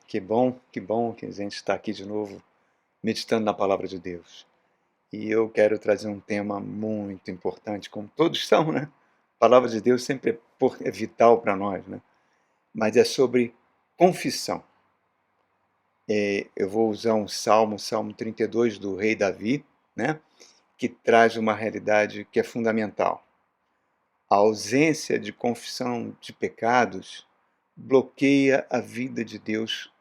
Que bom que a gente está aqui de novo meditando na palavra de Deus. E eu quero trazer um tema muito importante, como todos são, né? A palavra de Deus sempre é vital para nós, né? Mas é sobre confissão. Eu vou usar um salmo, Salmo 32 do rei Davi, né? Que traz uma realidade que é fundamental. A ausência de confissão de pecados bloqueia a vida de Deus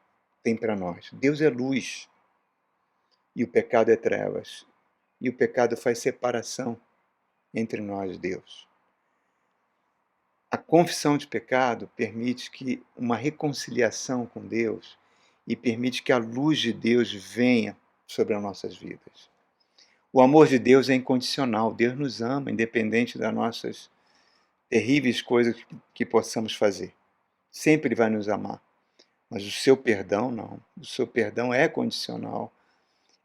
tem para nós. Deus é luz e o pecado é trevas. E o pecado faz separação entre nós e Deus. A confissão de pecado permite que uma reconciliação com Deus e permite que a luz de Deus venha sobre as nossas vidas. O amor de Deus é incondicional. Deus nos ama, independente das nossas terríveis coisas que possamos fazer. Sempre Ele vai nos amar. Mas o seu perdão, não. O seu perdão é condicional.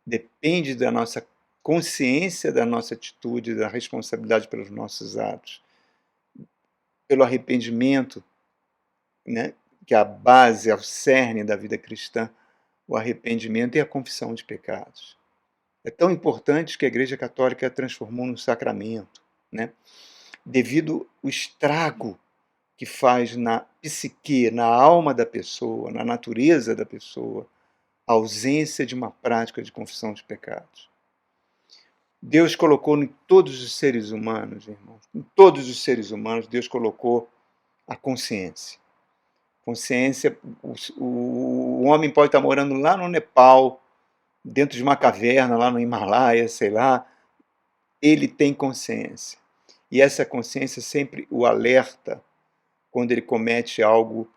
Depende da nossa consciência da nossa atitude, da responsabilidade pelos nossos atos, pelo arrependimento, né, que é a base, é o cerne da vida cristã, o arrependimento e a confissão de pecados. É tão importante que a Igreja Católica a transformou num sacramento, né, devido ao estrago que faz na psique, na alma da pessoa, na natureza da pessoa, a ausência de uma prática de confissão de pecados. Deus colocou em todos os seres humanos, irmãos, em todos os seres humanos, Deus colocou a consciência. Consciência, o homem pode estar morando lá no Nepal, dentro de uma caverna, lá no Himalaia, sei lá, ele tem consciência. E essa consciência sempre o alerta quando ele comete algo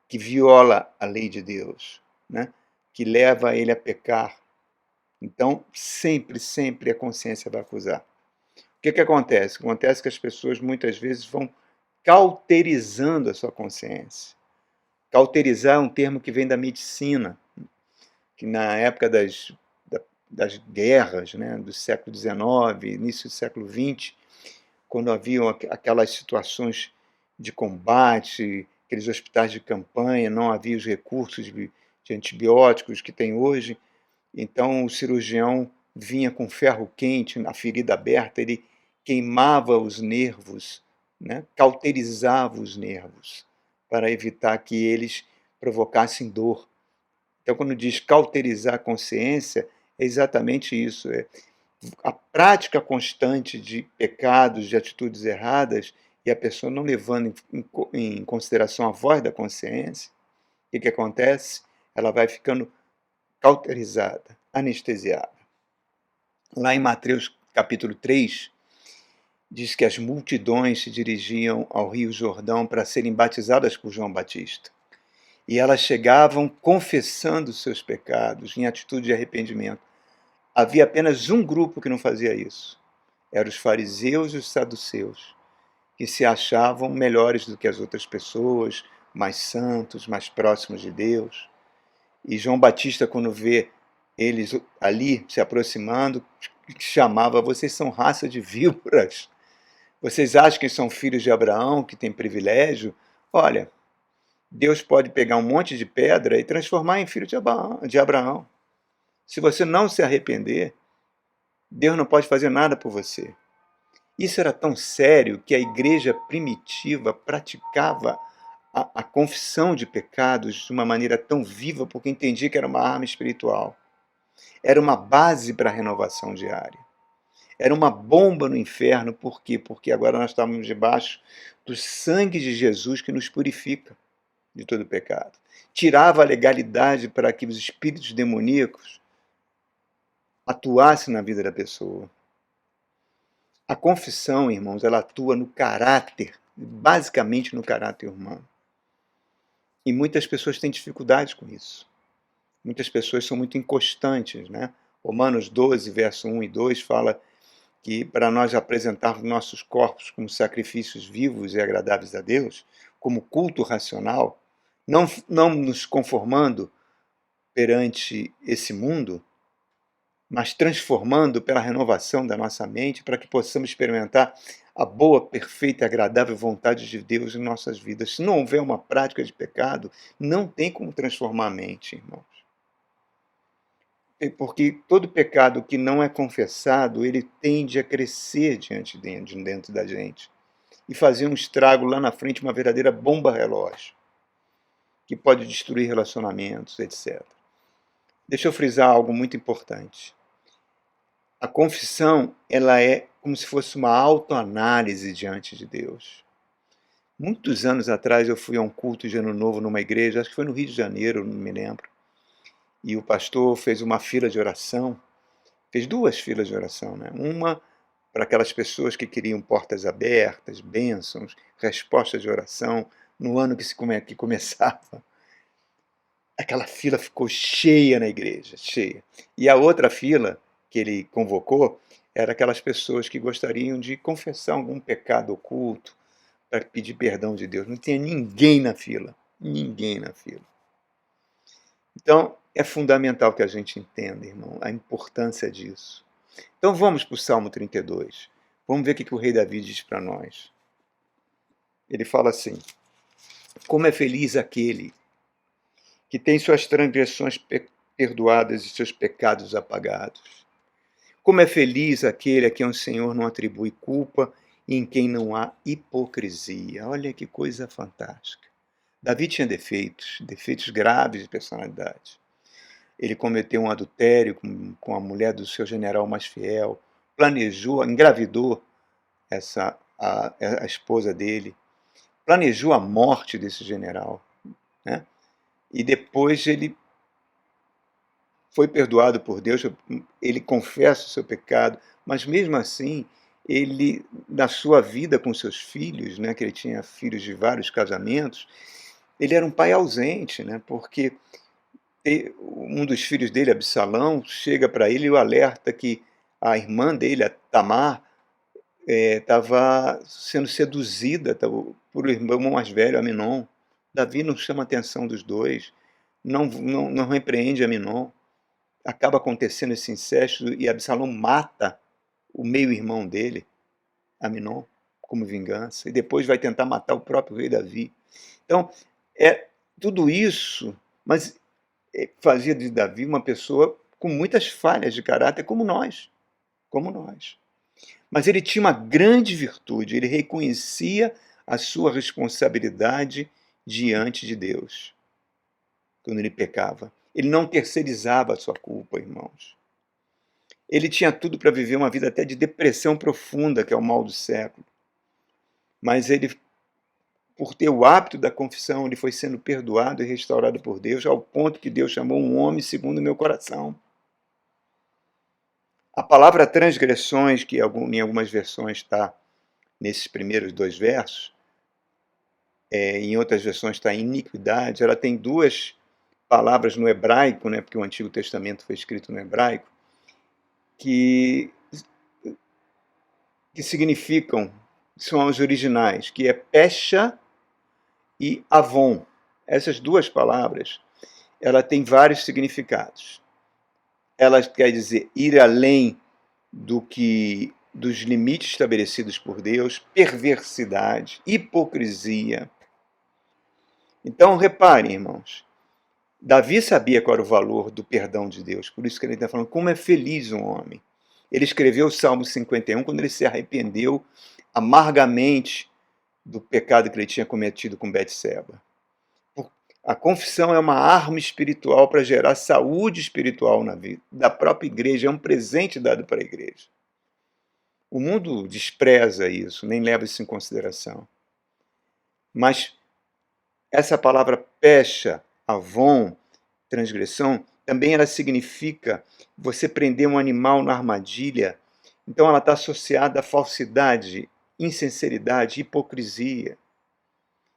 que viola a lei de Deus, né? Que leva ele a pecar. Então, sempre a consciência vai acusar. O que acontece? Acontece que as pessoas muitas vezes vão cauterizando a sua consciência. Cauterizar é um termo que vem da medicina, que na época das guerras, né, do século XIX, início do século XX, quando haviam aquelas situações de combate, aqueles hospitais de campanha, não havia os recursos de antibióticos que tem hoje, então o cirurgião vinha com ferro quente na ferida aberta, ele queimava os nervos, né? Cauterizava os nervos, para evitar que eles provocassem dor. Então, quando diz cauterizar a consciência, é exatamente isso. É a prática constante de pecados, de atitudes erradas, e a pessoa não levando em consideração a voz da consciência, o que acontece? Ela vai ficando cauterizada, anestesiada. Lá em Mateus capítulo 3, diz que as multidões se dirigiam ao Rio Jordão para serem batizadas por João Batista. E elas chegavam confessando seus pecados, em atitude de arrependimento. Havia apenas um grupo que não fazia isso. Eram os fariseus e os saduceus, que se achavam melhores do que as outras pessoas, mais santos, mais próximos de Deus. E João Batista, quando vê eles ali se aproximando, chamava: vocês são raça de víboras. Vocês acham que são filhos de Abraão, que têm privilégio? Olha, Deus pode pegar um monte de pedra e transformar em filho de Abraão. Se você não se arrepender, Deus não pode fazer nada por você. Isso era tão sério que a igreja primitiva praticava a confissão de pecados de uma maneira tão viva, porque entendia que era uma arma espiritual. Era uma base para a renovação diária. Era uma bomba no inferno, por quê? Porque agora nós estávamos debaixo do sangue de Jesus que nos purifica de todo pecado. Tirava a legalidade para que os espíritos demoníacos atuassem na vida da pessoa. A confissão, irmãos, ela atua no caráter, basicamente no caráter humano. E muitas pessoas têm dificuldades com isso. Muitas pessoas são muito inconstantes, né? Romanos 12, verso 1 e 2 fala que para nós apresentarmos nossos corpos como sacrifícios vivos e agradáveis a Deus, como culto racional, não nos conformando perante esse mundo, mas transformando pela renovação da nossa mente para que possamos experimentar a boa, perfeita e agradável vontade de Deus em nossas vidas. Se não houver uma prática de pecado, não tem como transformar a mente, irmãos. Porque todo pecado que não é confessado, ele tende a crescer dentro da gente e fazer um estrago lá na frente, uma verdadeira bomba relógio, que pode destruir relacionamentos, etc. Deixa eu frisar algo muito importante. A confissão, ela é como se fosse uma autoanálise diante de Deus. Muitos anos atrás eu fui a um culto de Ano Novo numa igreja, acho que foi no Rio de Janeiro, não me lembro, e o pastor fez uma fila de oração, fez duas filas de oração, né? Uma para aquelas pessoas que queriam portas abertas, bênçãos, respostas de oração no ano que começava. Aquela fila ficou cheia na igreja, cheia. E a outra fila que ele convocou era aquelas pessoas que gostariam de confessar algum pecado oculto, para pedir perdão de Deus. Não tinha ninguém na fila. Ninguém na fila. Então, é fundamental que a gente entenda, irmão, a importância disso. Então, vamos para o Salmo 32. Vamos ver o que o rei Davi diz para nós. Ele fala assim: como é feliz aquele que tem suas transgressões perdoadas e seus pecados apagados. Como é feliz aquele a quem o Senhor não atribui culpa e em quem não há hipocrisia. Olha que coisa fantástica. Davi tinha defeitos graves de personalidade. Ele cometeu um adultério com a mulher do seu general mais fiel, planejou, engravidou a esposa dele, planejou a morte desse general, né? E depois ele foi perdoado por Deus, ele confessa o seu pecado, mas mesmo assim, ele, na sua vida com seus filhos, né, que ele tinha filhos de vários casamentos, ele era um pai ausente, né, porque um dos filhos dele, Absalão, chega para ele e o alerta que a irmã dele, a Tamar, estava sendo seduzida por o irmão mais velho, Aminon. Davi não chama a atenção dos dois, não repreende Aminon. Acaba acontecendo esse incesto e Absalão mata o meio-irmão dele, Aminon, como vingança, e depois vai tentar matar o próprio rei Davi. Então, tudo isso, mas fazia de Davi uma pessoa com muitas falhas de caráter, como nós, como nós. Mas ele tinha uma grande virtude, ele reconhecia a sua responsabilidade diante de Deus, quando ele pecava. Ele não terceirizava a sua culpa, irmãos. Ele tinha tudo para viver uma vida até de depressão profunda, que é o mal do século. Mas ele, por ter o hábito da confissão, ele foi sendo perdoado e restaurado por Deus, ao ponto que Deus chamou um homem segundo o meu coração. A palavra transgressões, que em algumas versões está nesses primeiros dois versos, em outras versões está iniquidade, ela tem duas palavras no hebraico, né, porque o Antigo Testamento foi escrito no hebraico, que significam, são os originais, que é Pesha e Avon. Essas duas palavras, ela tem vários significados. Ela quer dizer ir além dos limites estabelecidos por Deus, perversidade, hipocrisia. Então, reparem, irmãos, Davi sabia qual era o valor do perdão de Deus, por isso que ele está falando como é feliz um homem. Ele escreveu o Salmo 51 quando ele se arrependeu amargamente do pecado que ele tinha cometido com Betseba. A confissão é uma arma espiritual para gerar saúde espiritual na vida da própria igreja, é um presente dado para a igreja. O mundo despreza isso, nem leva isso em consideração. Mas essa palavra pecha, avon, transgressão, também ela significa você prender um animal na armadilha. Então ela está associada à falsidade, insinceridade, hipocrisia.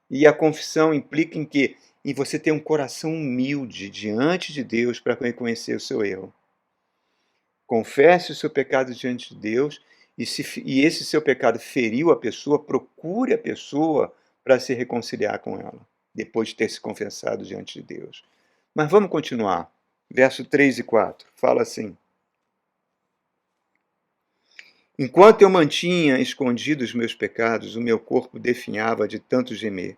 E a confissão implica em você ter um coração humilde diante de Deus para reconhecer o seu erro. Confesse o seu pecado diante de Deus e esse seu pecado feriu a pessoa, procure a pessoa para se reconciliar com ela, depois de ter se confessado diante de Deus. Mas vamos continuar. Verso 3 e 4 fala assim: Enquanto eu mantinha escondidos os meus pecados, o meu corpo definhava de tanto gemer.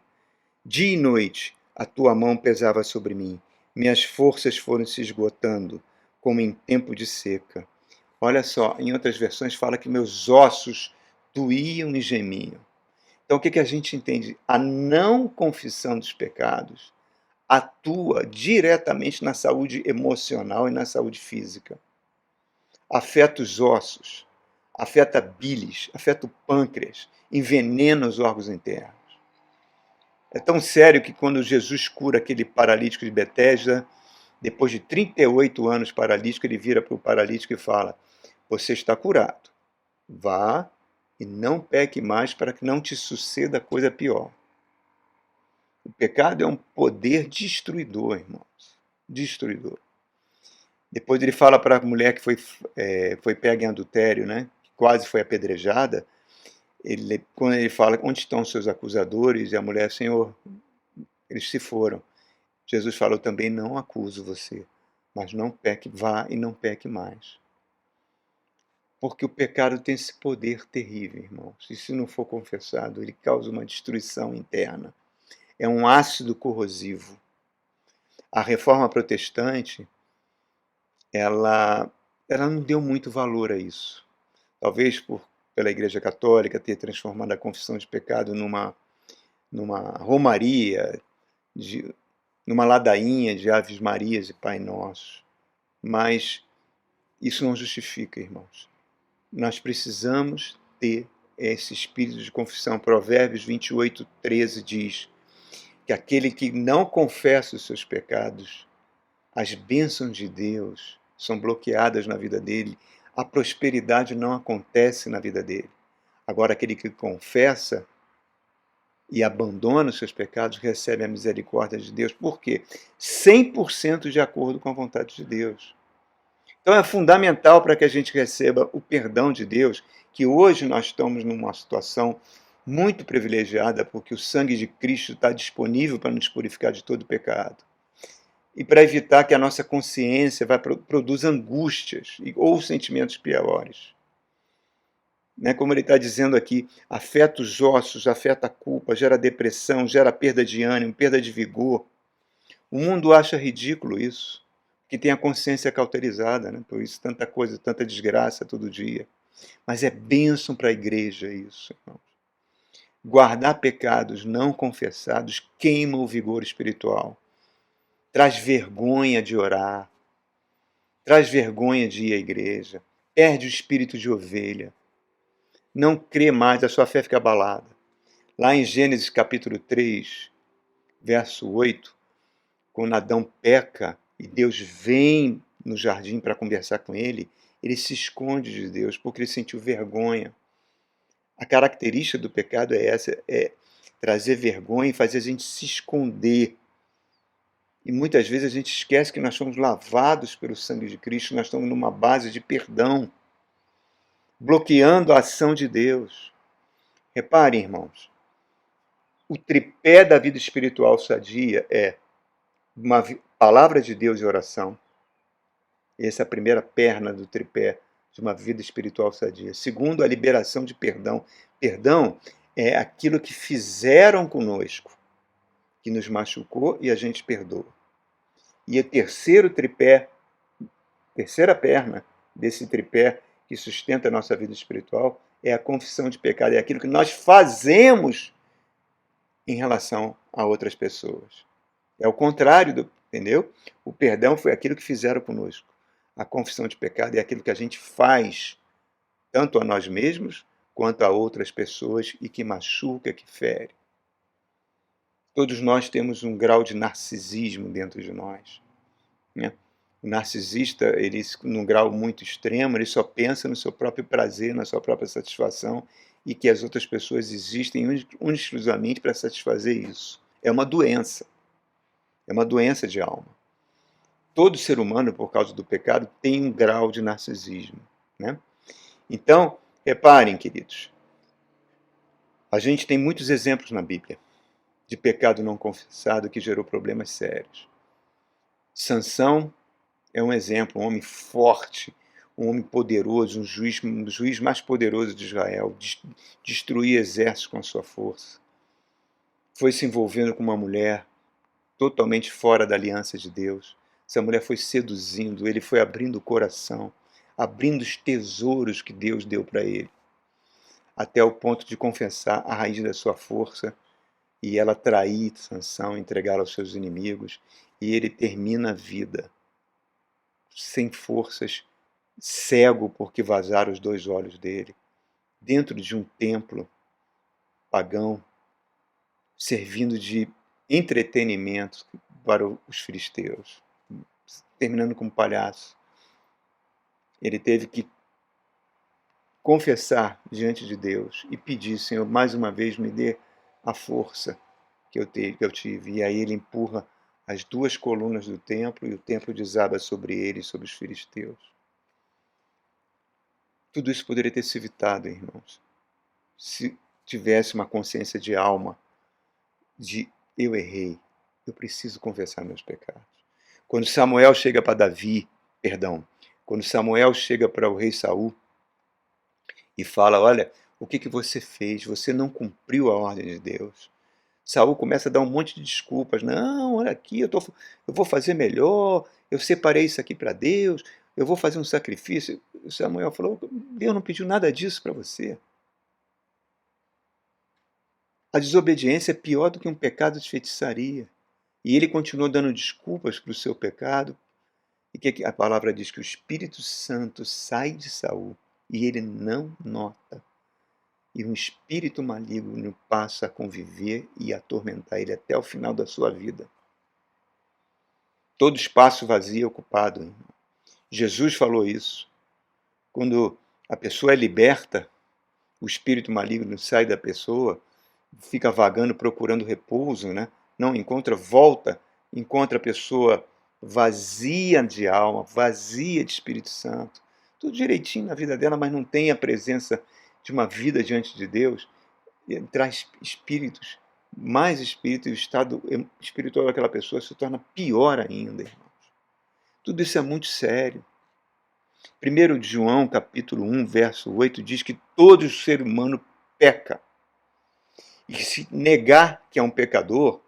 Dia e noite a tua mão pesava sobre mim. Minhas forças foram se esgotando, como em tempo de seca. Olha só, em outras versões fala que meus ossos doíam e gemiam. Então o que a gente entende? A não confissão dos pecados atua diretamente na saúde emocional e na saúde física. Afeta os ossos, afeta a bilis, afeta o pâncreas, envenena os órgãos internos. É tão sério que quando Jesus cura aquele paralítico de Betesda, depois de 38 anos paralítico, ele vira para o paralítico e fala: você está curado, vá e não peque mais para que não te suceda coisa pior. O pecado é um poder destruidor, irmãos, destruidor. Depois ele fala para a mulher que foi pega em adultério, né, que quase foi apedrejada, quando ele fala, onde estão os seus acusadores? E a mulher, Senhor, eles se foram. Jesus falou também, não acuso você, mas não peque, vá e não peque mais. Porque o pecado tem esse poder terrível, irmãos. E se não for confessado, ele causa uma destruição interna. É um ácido corrosivo. A reforma protestante, ela não deu muito valor a isso. Talvez pela Igreja Católica ter transformado a confissão de pecado numa romaria, numa ladainha de Aves Marias e Pai Nosso. Mas isso não justifica, irmãos. Nós precisamos ter esse espírito de confissão. Provérbios 28, 13 diz que aquele que não confessa os seus pecados, as bênçãos de Deus são bloqueadas na vida dele, a prosperidade não acontece na vida dele. Agora, aquele que confessa e abandona os seus pecados recebe a misericórdia de Deus. Por quê? 100% de acordo com a vontade de Deus. Então é fundamental para que a gente receba o perdão de Deus, que hoje nós estamos numa situação muito privilegiada, porque o sangue de Cristo está disponível para nos purificar de todo pecado. E para evitar que a nossa consciência produza angústias ou sentimentos piores. Como ele está dizendo aqui, afeta os ossos, afeta a culpa, gera depressão, gera perda de ânimo, perda de vigor. O mundo acha ridículo isso, que tem a consciência cauterizada, né? Por isso tanta coisa, tanta desgraça todo dia. Mas é bênção para a igreja isso, irmãos. Guardar pecados não confessados queima o vigor espiritual. Traz vergonha de orar. Traz vergonha de ir à igreja. Perde o espírito de ovelha. Não crê mais, a sua fé fica abalada. Lá em Gênesis capítulo 3, verso 8, quando Adão peca e Deus vem no jardim para conversar com ele, ele se esconde de Deus porque ele sentiu vergonha. A característica do pecado é essa, é trazer vergonha e fazer a gente se esconder. E muitas vezes a gente esquece que nós somos lavados pelo sangue de Cristo, nós estamos numa base de perdão, bloqueando a ação de Deus. Reparem, irmãos, o tripé da vida espiritual sadia é uma palavra de Deus e oração. Essa é a primeira perna do tripé de uma vida espiritual sadia. Segundo, a liberação de perdão. Perdão é aquilo que fizeram conosco, que nos machucou e a gente perdoa. E o terceiro tripé, terceira perna desse tripé que sustenta a nossa vida espiritual é a confissão de pecado. É aquilo que nós fazemos em relação a outras pessoas. É o contrário, entendeu? O perdão foi aquilo que fizeram conosco. A confissão de pecado é aquilo que a gente faz, tanto a nós mesmos, quanto a outras pessoas, e que machuca, que fere. Todos nós temos um grau de narcisismo dentro de nós. Né? O narcisista, ele, num grau muito extremo, ele só pensa no seu próprio prazer, na sua própria satisfação, e que as outras pessoas existem exclusivamente para satisfazer isso. É uma doença. É uma doença de alma. Todo ser humano, por causa do pecado, tem um grau de narcisismo. Né? Então, reparem, queridos, a gente tem muitos exemplos na Bíblia de pecado não confessado que gerou problemas sérios. Sansão é um exemplo, um homem forte, um homem poderoso, um juiz mais poderoso de Israel, destruía exércitos com a sua força. Foi se envolvendo com uma mulher totalmente fora da aliança de Deus. Essa mulher foi seduzindo, ele foi abrindo o coração, abrindo os tesouros que Deus deu para ele, até o ponto de confessar a raiz da sua força e ela trair Sansão, entregá-lo aos seus inimigos, e ele termina a vida sem forças, cego porque vazaram os 2 olhos dele, dentro de um templo pagão, servindo de entretenimento para os filisteus, terminando como palhaço. Ele teve que confessar diante de Deus e pedir: Senhor, mais uma vez me dê a força que eu tive. E aí ele empurra as 2 colunas do templo e o templo desaba sobre ele e sobre os filisteus. Tudo isso poderia ter sido evitado, irmãos, se tivesse uma consciência de alma, de eu errei, eu preciso confessar meus pecados. Quando Samuel chega para quando Samuel chega para o rei Saul e fala: olha, o que você fez? Você não cumpriu a ordem de Deus. Saul começa a dar um monte de desculpas. Não, olha aqui, eu vou fazer melhor, eu separei isso aqui para Deus, eu vou fazer um sacrifício. O Samuel falou: Deus não pediu nada disso para você. A desobediência é pior do que um pecado de feitiçaria. E ele continuou dando desculpas para o seu pecado. E que a palavra diz que o Espírito Santo sai de Saul e ele não nota. E um espírito maligno passa a conviver e atormentar ele até o final da sua vida. Todo espaço vazio é ocupado, irmão. Jesus falou isso. Quando a pessoa é liberta, o espírito maligno sai da pessoa, fica vagando, procurando repouso, né? Não encontra, volta, encontra a pessoa vazia de alma, vazia de Espírito Santo, tudo direitinho na vida dela, mas não tem a presença de uma vida diante de Deus, e traz espíritos, mais espírito, e o estado espiritual daquela pessoa se torna pior ainda, irmãos. Tudo isso é muito sério. 1 de João, capítulo 1, verso 8, diz que todo ser humano peca. E se negar que é um pecador,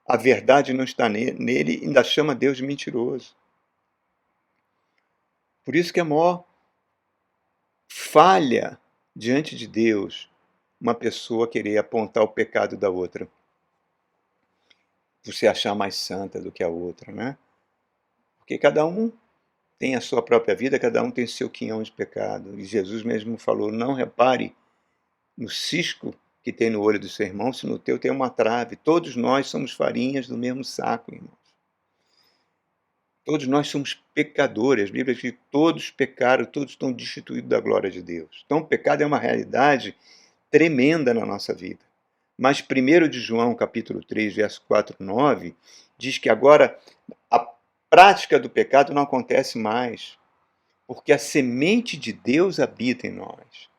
a verdade não está nele, ainda chama Deus de mentiroso. Por isso que é a maior falha diante de Deus uma pessoa querer apontar o pecado da outra, por se achar mais santa do que a outra, né? Porque cada um tem a sua própria vida, cada um tem seu quinhão de pecado. E Jesus mesmo falou: não repare no cisco que tem no olho do seu irmão, se no teu tem uma trave. Todos nós somos farinhas do mesmo saco, irmãos. Todos nós somos pecadores. A Bíblia diz que todos pecaram, todos estão destituídos da glória de Deus. Então o pecado é uma realidade tremenda na nossa vida. Mas 1 de João, capítulo 3, verso 4 e 9, diz que agora a prática do pecado não acontece mais, porque a semente de Deus habita em nós.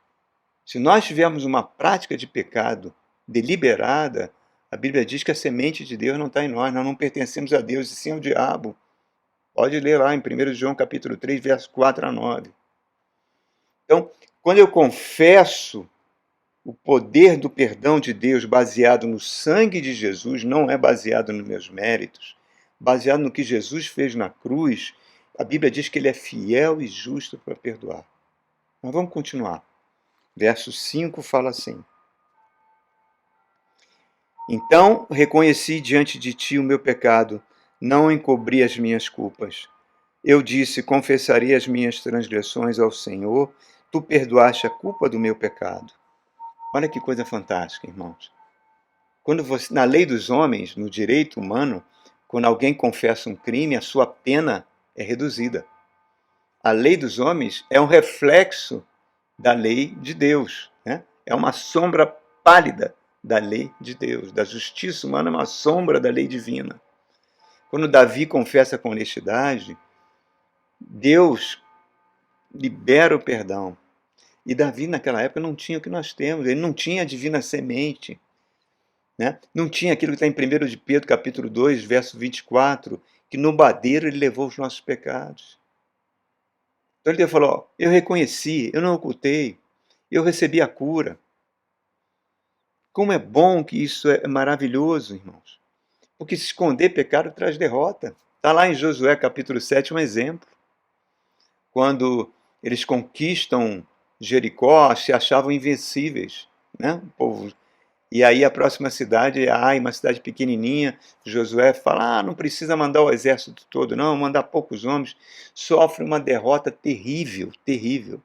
Se nós tivermos uma prática de pecado deliberada, a Bíblia diz que a semente de Deus não está em nós não pertencemos a Deus, e sim ao diabo. Pode ler lá em 1 João capítulo 3, verso 4 a 9. Então, quando eu confesso o poder do perdão de Deus baseado no sangue de Jesus, não é baseado nos meus méritos, baseado no que Jesus fez na cruz, a Bíblia diz que ele é fiel e justo para perdoar. Mas vamos continuar. Verso 5 fala assim: então reconheci diante de ti o meu pecado, não encobri as minhas culpas. Eu disse: confessarei as minhas transgressões ao Senhor, tu perdoaste a culpa do meu pecado. Olha que coisa fantástica, irmãos. Quando você, na lei dos homens, no direito humano, quando alguém confessa um crime, a sua pena é reduzida. A lei dos homens é um reflexo da lei de Deus, né? É uma sombra pálida da lei de Deus. Da justiça humana é uma sombra da lei divina. Quando Davi confessa com honestidade, Deus libera o perdão. E Davi, naquela época, não tinha o que nós temos. Ele não tinha a divina semente. Né? Não tinha aquilo que está em 1 de Pedro, capítulo 2, verso 24, que no madeiro ele levou os nossos pecados. Então ele falou: ó, eu reconheci, eu não ocultei, eu recebi a cura. Como é bom que isso é maravilhoso, irmãos. Porque se esconder pecado traz derrota. Está lá em Josué capítulo 7 um exemplo. Quando eles conquistam Jericó, se achavam invencíveis, né? O povo. E aí a próxima cidade é Ai, uma cidade pequenininha. Josué fala: não precisa mandar o exército todo, não, mandar poucos homens. Sofre uma derrota terrível, terrível.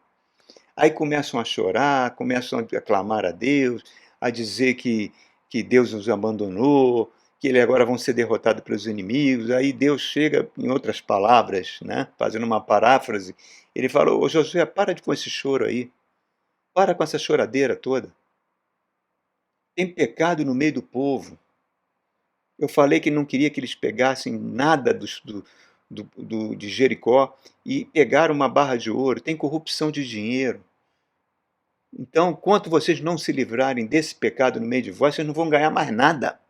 Aí começam a chorar, começam a clamar a Deus, a dizer que Deus os abandonou, que eles agora vão ser derrotados pelos inimigos. Aí Deus chega, em outras palavras, né, fazendo uma paráfrase, ele falou: ô Josué, para com esse choro aí, para com essa choradeira toda. Tem pecado no meio do povo. Eu falei que não queria que eles pegassem nada de Jericó e pegaram uma barra de ouro. Tem corrupção de dinheiro. Então, enquanto vocês não se livrarem desse pecado no meio de vós, vocês não vão ganhar mais nada.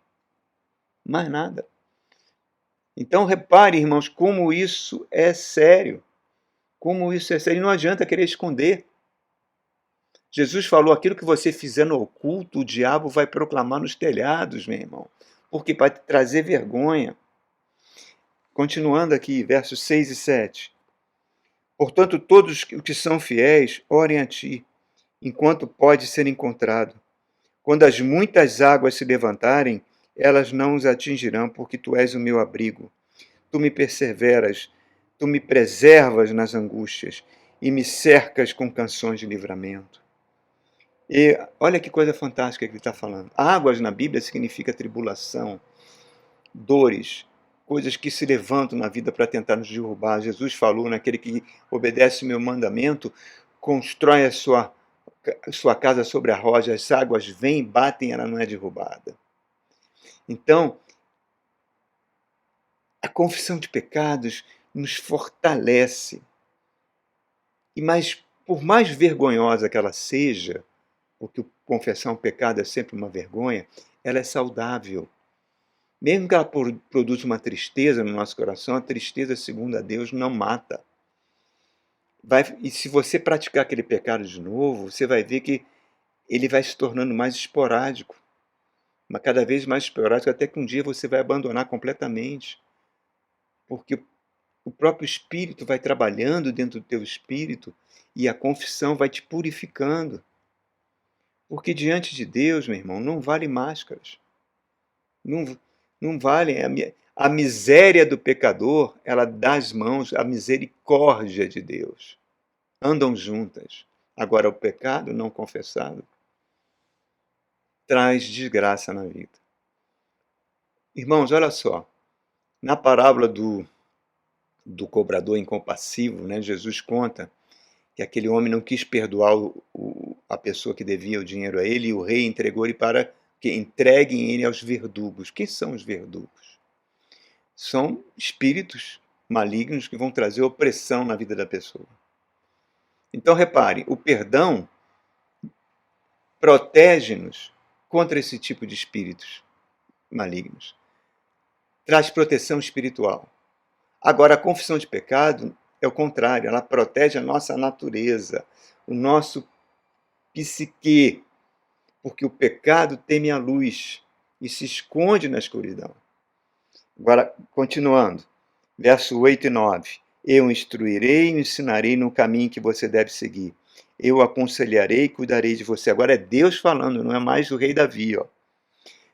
Mais nada. Então, repare, irmãos, como isso é sério. Como isso é sério. E não adianta querer esconder. Jesus falou: aquilo que você fizer no oculto, o diabo vai proclamar nos telhados, meu irmão. Porque vai te trazer vergonha. Continuando aqui, versos 6 e 7. Portanto, todos os que são fiéis, orem a ti, enquanto pode ser encontrado. Quando as muitas águas se levantarem, elas não os atingirão, porque tu és o meu abrigo. Tu me perseveras, tu me preservas nas angústias e me cercas com canções de livramento. E olha que coisa fantástica que ele está falando. Águas na Bíblia significa tribulação, dores, coisas que se levantam na vida para tentar nos derrubar. Jesus falou: naquele que obedece o meu mandamento, constrói a sua casa sobre a rocha, as águas vêm, batem, ela não é derrubada. Então, a confissão de pecados nos fortalece. E por mais vergonhosa que ela seja, porque confessar um pecado é sempre uma vergonha, ela é saudável. Mesmo que ela produza uma tristeza no nosso coração, a tristeza, segundo a Deus, não mata. E se você praticar aquele pecado de novo, você vai ver que ele vai se tornando mais esporádico, mas cada vez mais esporádico, até que um dia você vai abandonar completamente, porque o próprio Espírito vai trabalhando dentro do teu espírito e a confissão vai te purificando. Porque diante de Deus, meu irmão, não vale máscaras. Não, não vale. A miséria do pecador, ela dá as mãos à misericórdia de Deus. Andam juntas. Agora, o pecado não confessado traz desgraça na vida. Irmãos, olha só. Na parábola do cobrador incompassivo, né, Jesus conta que aquele homem não quis perdoar a pessoa que devia o dinheiro a ele, e o rei entregou-lhe para que entreguem ele aos verdugos. Quem são os verdugos? São espíritos malignos que vão trazer opressão na vida da pessoa. Então, repare, o perdão protege-nos contra esse tipo de espíritos malignos. Traz proteção espiritual. Agora, a confissão de pecado é o contrário, ela protege a nossa natureza, o nosso psique, porque o pecado teme a luz e se esconde na escuridão. Agora, continuando, verso 8 e 9. Eu instruirei e ensinarei no caminho que você deve seguir. Eu aconselharei e cuidarei de você. Agora é Deus falando, não é mais o rei Davi. Ó.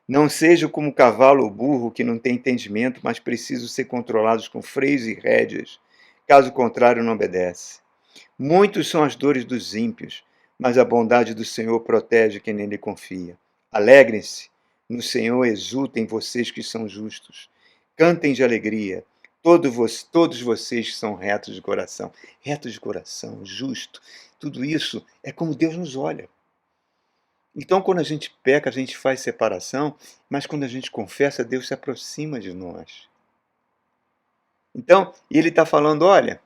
Não seja como o cavalo ou burro que não tem entendimento, mas precisam ser controlados com freios e rédeas. Caso contrário, não obedece. Muitos são as dores dos ímpios, mas a bondade do Senhor protege quem nele confia. Alegrem-se no Senhor, exultem vocês que são justos. Cantem de alegria, todos vocês que são retos de coração. Retos de coração, justo, tudo isso é como Deus nos olha. Então, quando a gente peca, a gente faz separação, mas quando a gente confessa, Deus se aproxima de nós. Então, ele está falando: olha,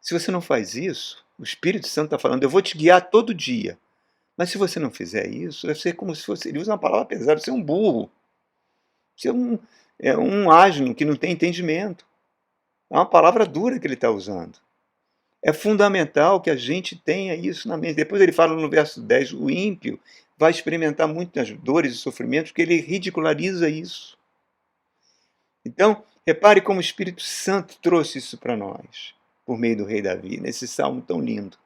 se você não faz isso, o Espírito Santo está falando: eu vou te guiar todo dia. Mas se você não fizer isso, deve ser como se fosse, ele usa uma palavra pesada, você é um burro. Você é um asno que não tem entendimento. É uma palavra dura que ele está usando. É fundamental que a gente tenha isso na mente. Depois ele fala no verso 10, o ímpio vai experimentar muitas dores e sofrimentos, porque ele ridiculariza isso. Então, repare como o Espírito Santo trouxe isso para nós, por meio do rei Davi, nesse salmo tão lindo,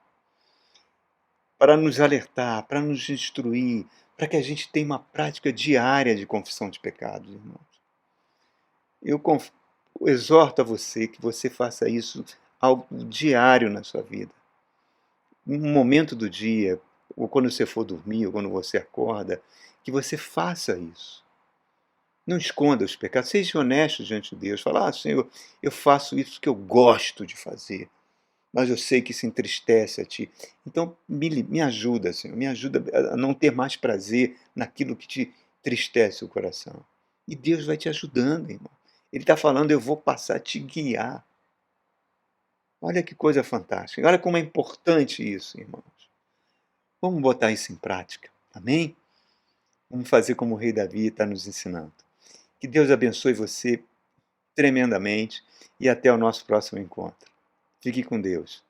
para nos alertar, para nos instruir, para que a gente tenha uma prática diária de confissão de pecados, irmãos. Eu exorto a você que você faça isso algo diário na sua vida. Um momento do dia, ou quando você for dormir, ou quando você acorda, que você faça isso. Não esconda os pecados, seja honesto diante de Deus. Fala, Senhor, eu faço isso que eu gosto de fazer, mas eu sei que isso entristece a Ti. Então, me ajuda, Senhor, me ajuda a não ter mais prazer naquilo que te entristece o coração. E Deus vai te ajudando, irmão. Ele está falando, eu vou passar a te guiar. Olha que coisa fantástica. Olha como é importante isso, irmãos. Vamos botar isso em prática. Amém? Vamos fazer como o rei Davi está nos ensinando. Que Deus abençoe você tremendamente e até o nosso próximo encontro. Fique com Deus.